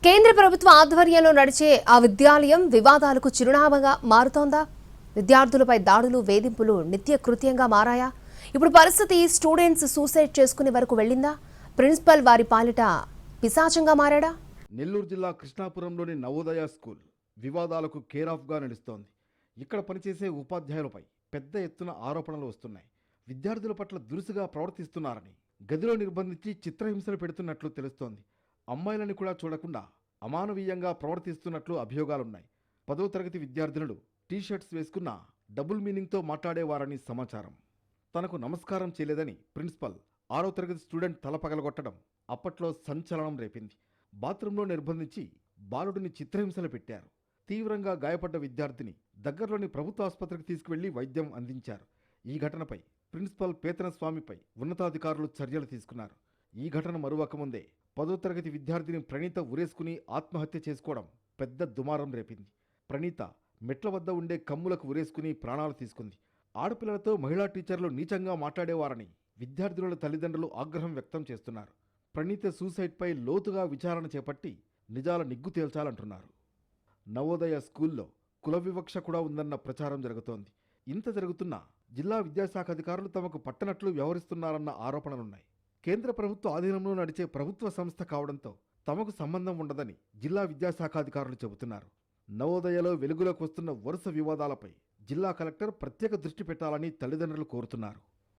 కేంద్ర ప్రభుత్వ ఆధ్వర్యంలో నడిచే ఆ విద్యాలయం వివాదాలకు చిరునామాగా మారుతోందా? విద్యార్థులపై దాడులు, వేధింపులు నిత్య కృత్యంగా మారాయా? ఇప్పుడు పరిస్థితి స్టూడెంట్స్ సూసైడ్ చేసుకునే వరకు వెళ్ళిందా? ప్రిన్సిపల్ వారి పాలిట పిశాచంగా మారాడా? నెల్లూరు జిల్లా కృష్ణాపురంలోని నవోదయ స్కూల్ వివాదాలకు కేర్ ఆఫ్గా నడుస్తోంది. ఇక్కడ పనిచేసే ఉపాధ్యాయులపై పెద్ద ఎత్తున ఆరోపణలు వస్తున్నాయి. విద్యార్థుల పట్ల దురుసుగా ప్రవర్తిస్తున్నారని, గదిలో నిర్బంధించి చిత్రహింసలు పెడుతున్నట్లు తెలుస్తోంది. అమ్మాయిలను కూడా చూడకుండా అమానవీయంగా ప్రవర్తిస్తున్నట్లు అభియోగాలున్నాయి. 10వ తరగతి విద్యార్థినులు టీషర్ట్స్ వేసుకున్న డబుల్ మీనింగ్తో మాట్లాడేవారని సమాచారం. తనకు నమస్కారం చేయలేదని ప్రిన్సిపల్ 6వ తరగతి స్టూడెంట్ తల పగలగొట్టడం అప్పట్లో సంచలనం రేపింది. బాత్రూంలో నిర్బంధించి బాలుడిని చిత్రహింసలు పెట్టారు. తీవ్రంగా గాయపడ్డ విద్యార్థిని దగ్గరలోని ప్రభుత్వ ఆసుపత్రికి తీసుకువెళ్లి వైద్యం అందించారు. ఈ ఘటనపై ప్రిన్సిపల్ పేతనస్వామిపై ఉన్నతాధికారులు చర్యలు తీసుకున్నారు. ఈ ఘటన మరువకముందే 10వ తరగతి విద్యార్థిని ప్రణీత ఉరేసుకుని ఆత్మహత్య చేసుకోవడం పెద్ద దుమారం రేపింది. ప్రణీత మెట్ల వద్ద ఉండే కమ్ములకు ఉరేసుకుని ప్రాణాలు తీసుకుంది. ఆడపిల్లలతో మహిళా టీచర్లు నీచంగా మాట్లాడేవారని విద్యార్థుల తల్లిదండ్రులు ఆగ్రహం వ్యక్తం చేస్తున్నారు. ప్రణీత సూసైడ్పై లోతుగా విచారణ చేపట్టి నిజాల నిగ్గు తేల్చాలంటున్నారు. నవోదయ స్కూల్లో కుల వివక్ష కూడా ఉందన్న ప్రచారం జరుగుతోంది. ఇంత జరుగుతున్నా జిల్లా విద్యాశాఖ అధికారులు తమకు పట్టనట్లు వ్యవహరిస్తున్నారన్న ఆరోపణలున్నాయి. కేంద్ర ప్రభుత్వ ఆధీనంలో నడిచే ప్రభుత్వ సంస్థ కావడంతో తమకు సంబంధం ఉండదని జిల్లా విద్యాశాఖ అధికారులు చెబుతున్నారు. నవోదయలో వెలుగులోకి వస్తున్న వరుస వివాదాలపై జిల్లా కలెక్టర్ ప్రత్యేక దృష్టి పెట్టాలని తల్లిదండ్రులు కోరుతున్నారు.